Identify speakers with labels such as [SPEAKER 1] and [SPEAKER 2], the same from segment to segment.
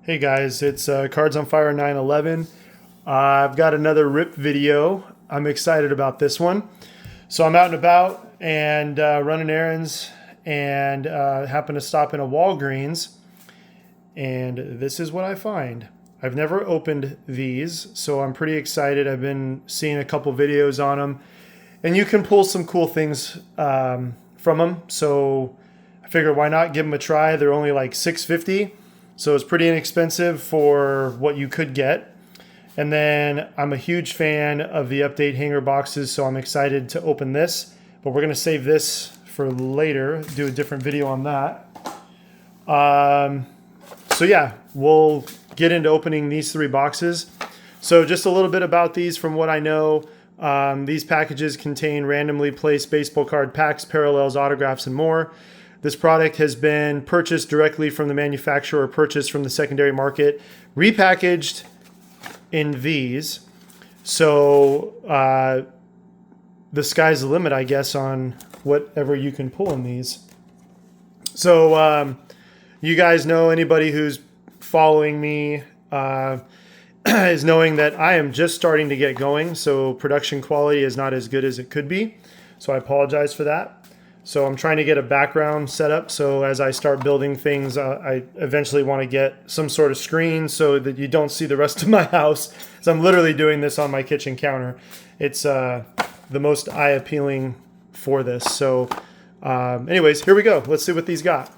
[SPEAKER 1] Hey guys, it's Cards on Fire 911. I've got another rip video. I'm excited about this one. So I'm out and about and running errands and happen to stop in a Walgreens, and this is what I find. I've never opened these, so I'm pretty excited. I've been seeing a couple videos on them, and you can pull some cool things from them. So I figured why not give them a try. They're only like $6.50. So it's pretty inexpensive for what you could get. And then I'm a huge fan of the Update hanger boxes, so I'm excited to open this. But we're going to save this for later, do a different video on that. So yeah, we'll get into opening these three boxes. So just a little bit about these from what I know. These packages contain randomly placed baseball card packs, parallels, autographs, and more. This product has been purchased directly from the manufacturer or purchased from the secondary market, repackaged in these. So the sky's the limit, I guess, on whatever you can pull in these. So you guys know, anybody who's following me is knowing that I am just starting to get going. So production quality is not as good as it could be. So I apologize for that. So I'm trying to get a background set up, so as I start building things, I eventually want to get some sort of screen so that you don't see the rest of my house. So I'm literally doing this on my kitchen counter. It's the most eye-appealing for this. So anyways, here we go. Let's see what these got.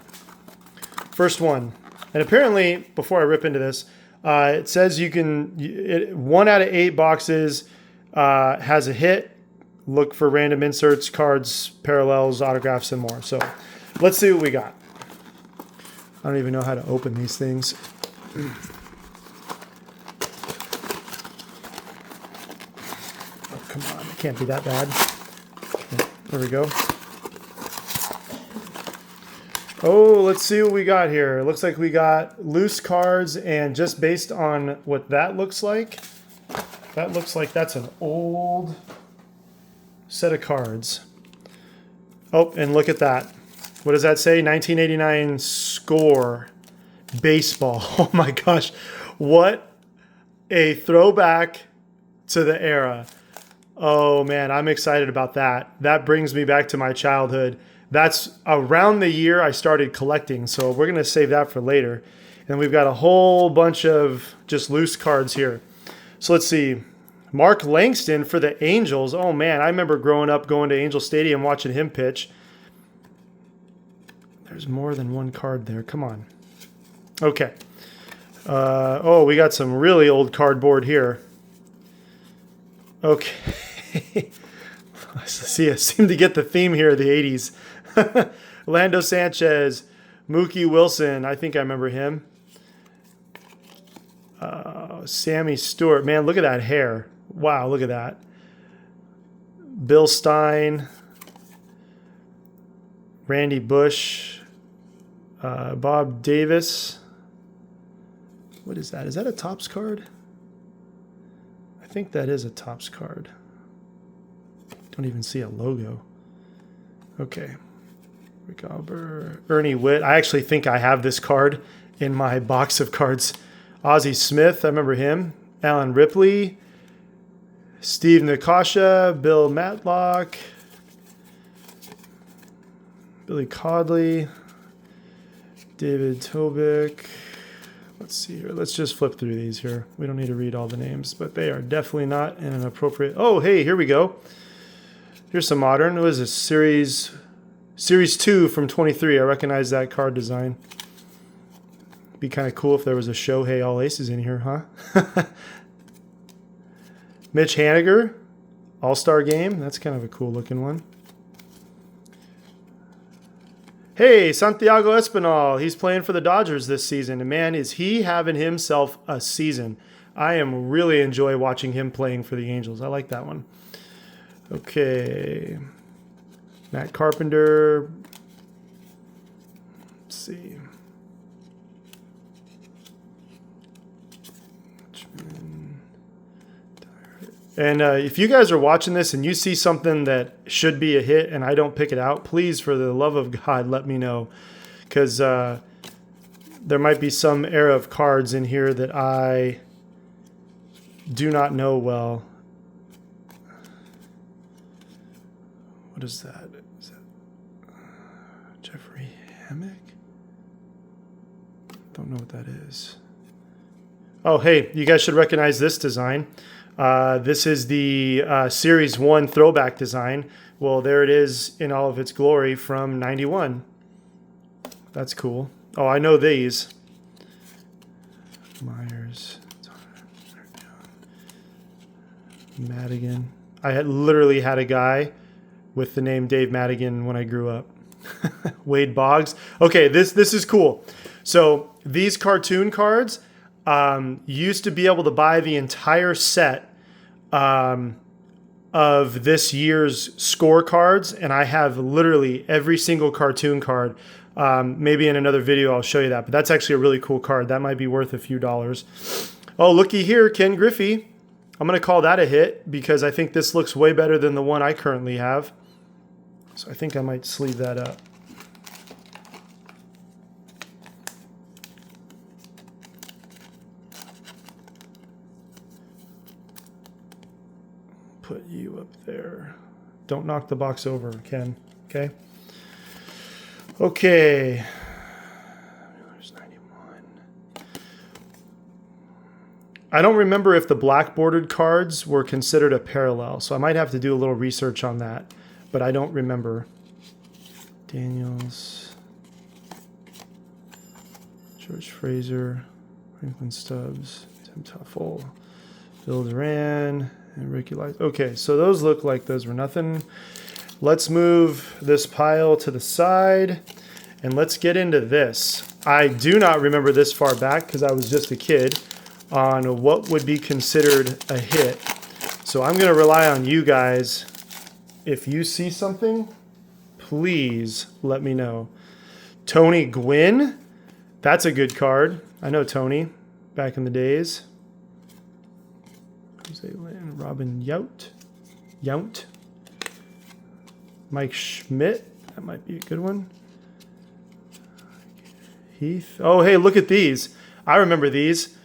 [SPEAKER 1] First one. And apparently, before I rip into this, it says you can, 1 out of 8 boxes has a hit. Look for random inserts, cards, parallels, autographs, and more. So let's see what we got. I don't even know how to open these things. Oh, come on. It can't be that bad. Okay, there we go. Oh, let's see what we got here. It looks like we got loose cards, and just based on what that looks like that's an old set of cards. Oh, and look at that. What does that say? 1989 score baseball. Oh my gosh. What a throwback to the era. Oh man, I'm excited about that. That brings me back to my childhood. That's around the year I started collecting, so we're going to save that for later. And we've got a whole bunch of just loose cards here. So let's see. Mark Langston for the Angels. Oh, man, I remember growing up going to Angel Stadium watching him pitch. There's more than one card there. Come on. Okay. Oh, we got some really old cardboard here. Okay. I seem to get the theme here of the 80s. Lando Sanchez, Mookie Wilson. I think I remember him. Sammy Stewart. Man, look at that hair. Wow, look at that. Bill Stein, Randy Bush, Bob Davis. What is that? Is that a Topps card? I think that is a Topps card. Don't even see a logo. Okay. Rick Albert, Ernie Witt. I actually think I have this card in my box of cards. Ozzie Smith, I remember him. Alan Ripley. Steve Nakasha, Bill Matlock, Billy Codley, David Tobick. Let's see here. Let's just flip through these here. We don't need to read all the names, but they are definitely not in an appropriate... Oh, hey, here we go. Here's some modern. What is this? Series 2 from 23. I recognize that card design. Be kind of cool if there was a Shohei All Aces in here, huh? Mitch Haniger, All-Star Game. That's kind of a cool looking one. Hey, Santiago Espinal. He's playing for the Dodgers this season. And man, is he having himself a season. I am really enjoy watching him playing for the Angels. I like that one. Okay. Matt Carpenter. Let's see. And if you guys are watching this and you see something that should be a hit and I don't pick it out, please, for the love of God, let me know. Because there might be some era of cards in here that I do not know well. What is that? Is that Jeffrey Hammock? Don't know what that is. Oh, hey, you guys should recognize this design. This is the Series 1 throwback design. Well, there it is in all of its glory from 91. That's cool. Oh, I know these. Myers. Madigan. I had literally had a guy with the name Dave Madigan when I grew up. Wade Boggs. Okay, this is cool. So these cartoon cards, used to be able to buy the entire set of this year's scorecards, and I have literally every single cartoon card. Maybe in another video I'll show you that, but that's actually a really cool card. That might be worth a few dollars. Oh, looky here, Ken Griffey. I'm going to call that a hit because I think this looks way better than the one I currently have. So I think I might sleeve that up. Put you up there. Don't knock the box over, Ken. Okay. Okay. There's 91. I don't remember if the black bordered cards were considered a parallel, so I might have to do a little research on that, but I don't remember. Daniels, George Fraser, Franklin Stubbs, Tim Tuffle, Bill Duran, and Ricky Light. Okay, so those look like those were nothing. Let's move this pile to the side and let's get into this. I do not remember this far back because I was just a kid on what would be considered a hit. So I'm going to rely on you guys. If you see something, please let me know. Tony Gwynn. That's a good card. I know Tony back in the days. Robin Yount. Mike Schmidt. That might be a good one. Heath. Oh, hey, look at these. I remember these.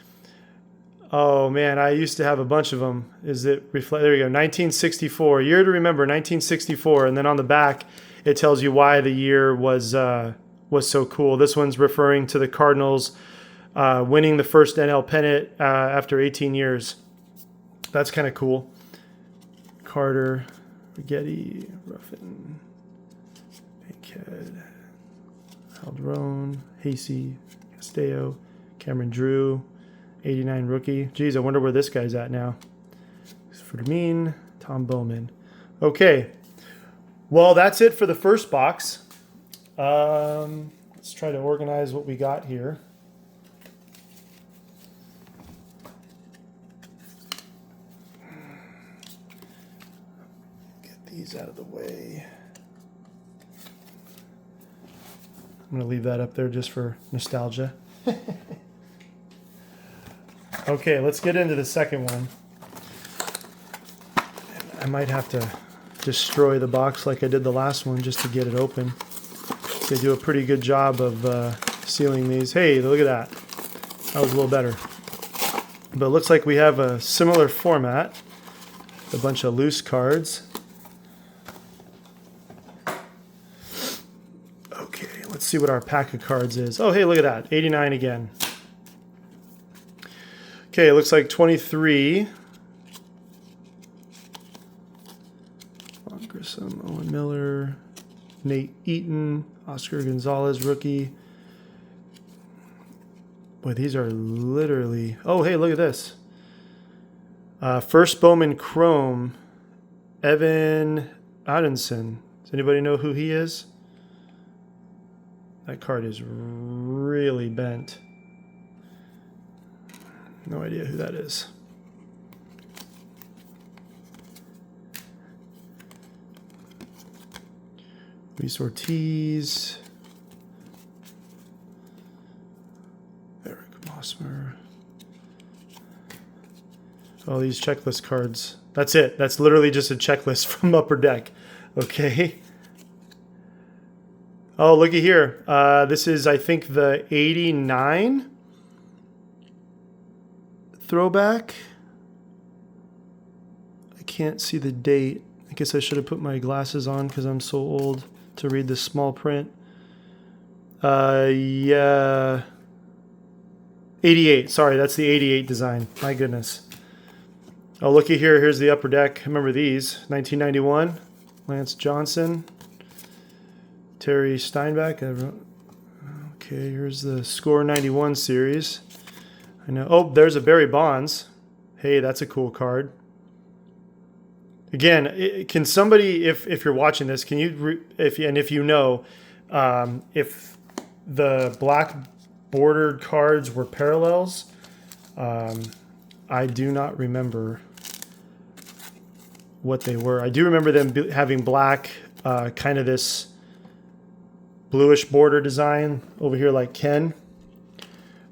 [SPEAKER 1] Oh, man, I used to have a bunch of them. Is it reflect? There we go. 1964. Year to remember, 1964. And then on the back, it tells you why the year was so cool. This one's referring to the Cardinals winning the first NL pennant after 18 years. That's kind of cool. Carter, Rigetti, Ruffin, Bankhead, Aldrone, Hasey, Castillo, Cameron Drew, 89 rookie. Geez, I wonder where this guy's at now. Fermin, Tom Bowman. Okay. Well, that's it for the first box. Let's try to organize what we got here. Get these out of the way. I'm going to leave that up there just for nostalgia. Okay, let's get into the second one. I might have to destroy the box like I did the last one just to get it open. They do a pretty good job of sealing these. Hey, look at that. That was a little better. But it looks like we have a similar format. A bunch of loose cards. Okay, let's see what our pack of cards is. Oh, hey, look at that. 89 again. Okay, it looks like 23. Vaughn Grissom, Owen Miller, Nate Eaton, Oscar Gonzalez, rookie. Boy, these are literally... Oh, hey, look at this. First Bowman Chrome, Evan Adamson. Does anybody know who he is? That card is really bent. No idea who that is. Luis Ortiz. Eric Mossmer. Oh, these checklist cards. That's it. That's literally just a checklist from Upper Deck. Okay. Oh, looky here. This is, I think, the 89 throwback. I can't see the date. I guess I should have put my glasses on because I'm so old to read the small print. Yeah. 88. Sorry, that's the 88 design. My goodness. Oh, looky here. Here's the upper deck. Remember these. 1991. Lance Johnson. Terry Steinbach. Okay, here's the Score 91 series. I know. Oh, there's a Barry Bonds. Hey, that's a cool card. Again, can somebody, if you're watching this, can you, if you know, if the black bordered cards were parallels? I do not remember what they were. I do remember them having black, kind of this bluish border design over here like Ken,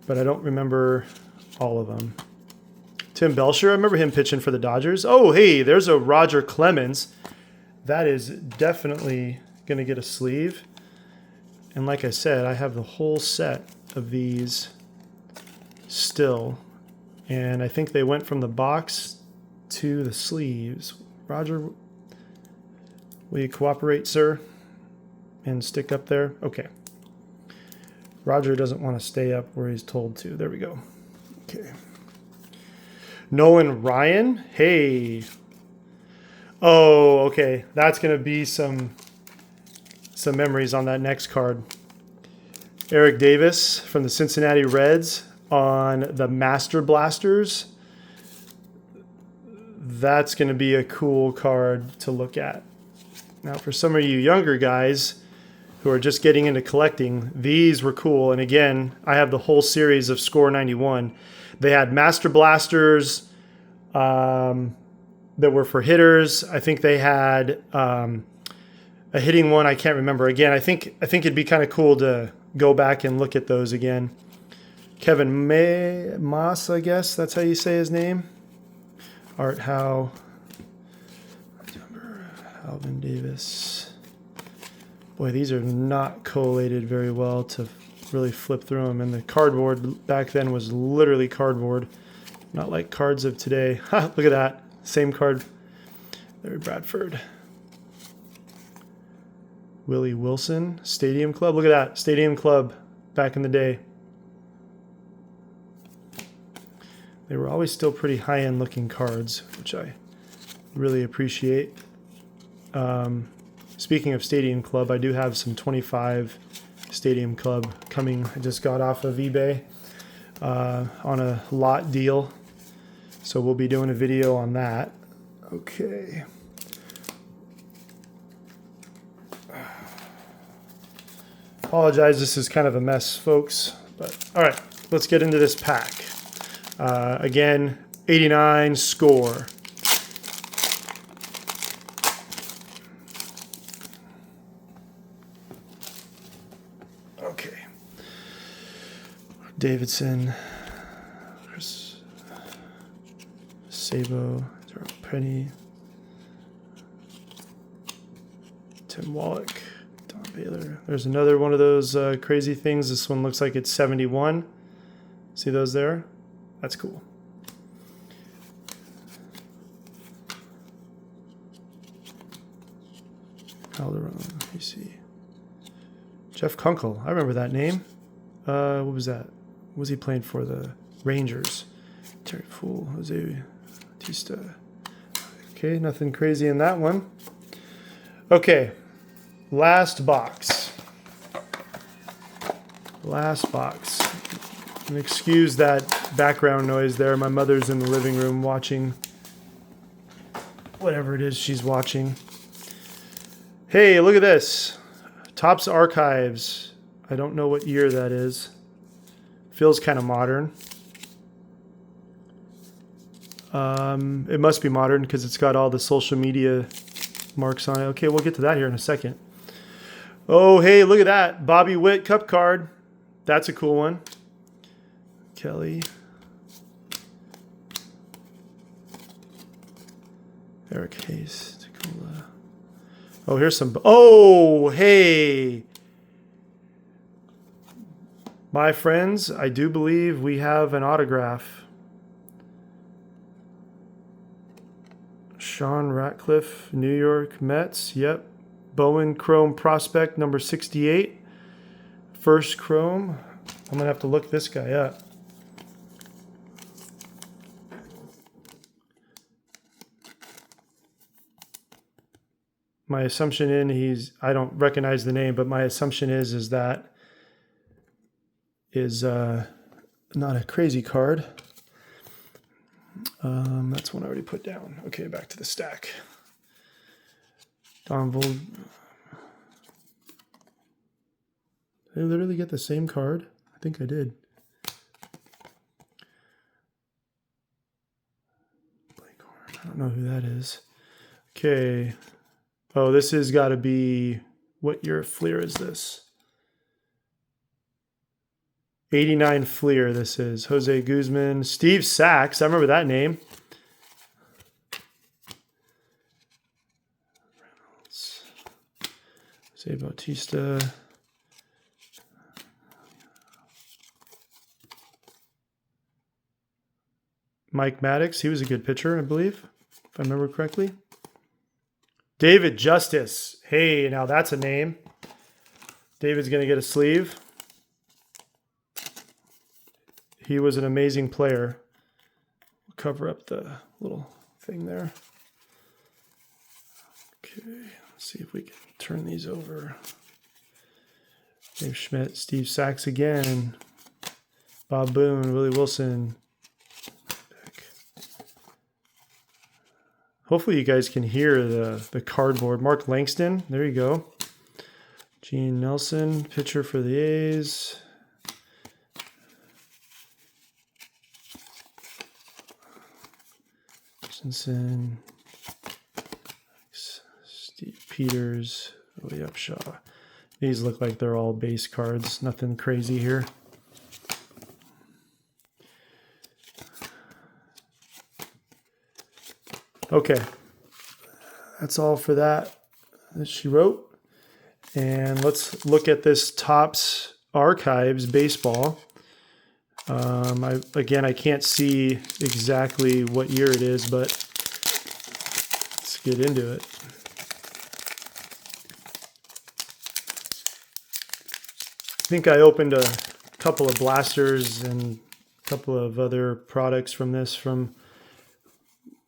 [SPEAKER 1] but I don't remember all of them. Tim Belcher, I remember him pitching for the Dodgers. Oh, hey, there's a Roger Clemens. That is definitely going to get a sleeve. And like I said, I have the whole set of these still. And I think they went from the box to the sleeves. Roger, will you cooperate, sir? And stick up there? Okay. Roger doesn't want to stay up where he's told to. There we go. Okay. Nolan Ryan. Hey. Oh, okay. That's going to be some memories on that next card. Eric Davis from the Cincinnati Reds on the Master Blasters. That's going to be a cool card to look at. Now, for some of you younger guys who are just getting into collecting, these were cool. And again, I have the whole series of Score 91. They had Master Blasters that were for hitters. I think they had a hitting one. I can't remember. Again, I think it'd be kind of cool to go back and look at those again. Kevin Moss, I guess that's how you say his name. Art Howe. Alvin Davis. Boy, these are not collated very well to really flip through them. And the cardboard back then was literally cardboard. Not like cards of today. Ha, look at that. Same card. Larry Bradford. Willie Wilson. Stadium Club. Look at that. Stadium Club back in the day. They were always still pretty high-end looking cards, which I really appreciate. Speaking of Stadium Club, I do have some 25 Stadium Club coming. I just got off of eBay on a lot deal. So we'll be doing a video on that. Okay. Apologize, this is kind of a mess, folks. But all right, let's get into this pack. Again, 89 Score. Okay. Davidson, Chris Sabo, Penny, Tim Wallach, Don Baylor. There's another one of those crazy things. This one looks like it's 71. See those there? That's cool. Calderon, you see. Jeff Kunkel, I remember that name. What was that? What was he playing for? The Rangers. Terry Fool, Jose Batista. Okay, nothing crazy in that one. Okay, last box. Last box. And excuse that background noise there. My mother's in the living room watching whatever it is she's watching. Hey, look at this. Topps Archives. I don't know what year that is. Feels kind of modern. It must be modern because it's got all the social media marks on it. Okay, we'll get to that here in a second. Oh, hey, look at that. Bobby Witt Cup card. That's a cool one. Kelly. Eric Hayes. Oh, here's some. Oh, hey. My friends, I do believe we have an autograph. Sean Ratcliffe, New York Mets. Yep. Bowen Chrome Prospect number 68. First Chrome. I'm going to have to look this guy up. My assumption I don't recognize the name, but my assumption is that is not a crazy card. That's one I already put down. Okay, back to the stack. Don Vold. Did I literally get the same card? I think I did. I don't know who that is. Okay. Oh, this has got to be, what year of Fleer is this? 89 Fleer this is. Jose Guzman. Steve Sachs. I remember that name. Reynolds. Jose Bautista. Mike Maddox. He was a good pitcher, I believe, if I remember correctly. David Justice. Hey, now that's a name. David's going to get a sleeve. He was an amazing player. We'll cover up the little thing there. Okay, let's see if we can turn these over. Dave Schmidt, Steve Sachs again. Bob Boone, Willie Wilson. Hopefully you guys can hear the cardboard. Mark Langston, there you go. Gene Nelson, pitcher for the A's. Simpson, Steve Peters, Willie Upshaw. These look like they're all base cards. Nothing crazy here. Okay, that's all for that she wrote. And let's look at this Topps Archives baseball. I can't see exactly what year it is, but let's get into it. I think I opened a couple of blasters and a couple of other products from this from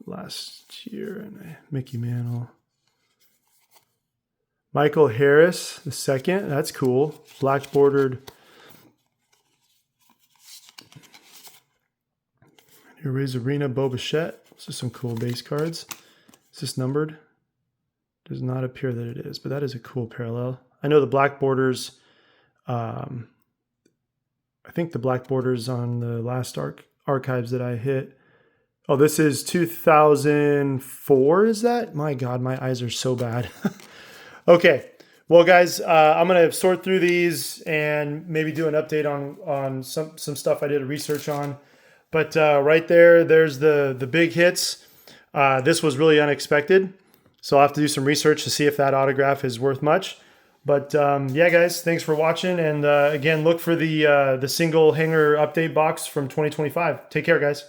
[SPEAKER 1] last year, and Mickey Mantle. Michael Harris, the second. That's cool. Black bordered. Here's Arena Bo Bichette. This is some cool base cards. Is this numbered? Does not appear that it is, but that is a cool parallel. I know the black borders. I think the black borders on the last archives that I hit. Oh, this is 2004, is that? My God, my eyes are so bad. Okay, well, guys, I'm going to sort through these and maybe do an update on some stuff I did research on. But right there's the big hits. This was really unexpected, so I'll have to do some research to see if that autograph is worth much. But yeah, guys, thanks for watching. And again, look for the single hanger update box from 2025. Take care, guys.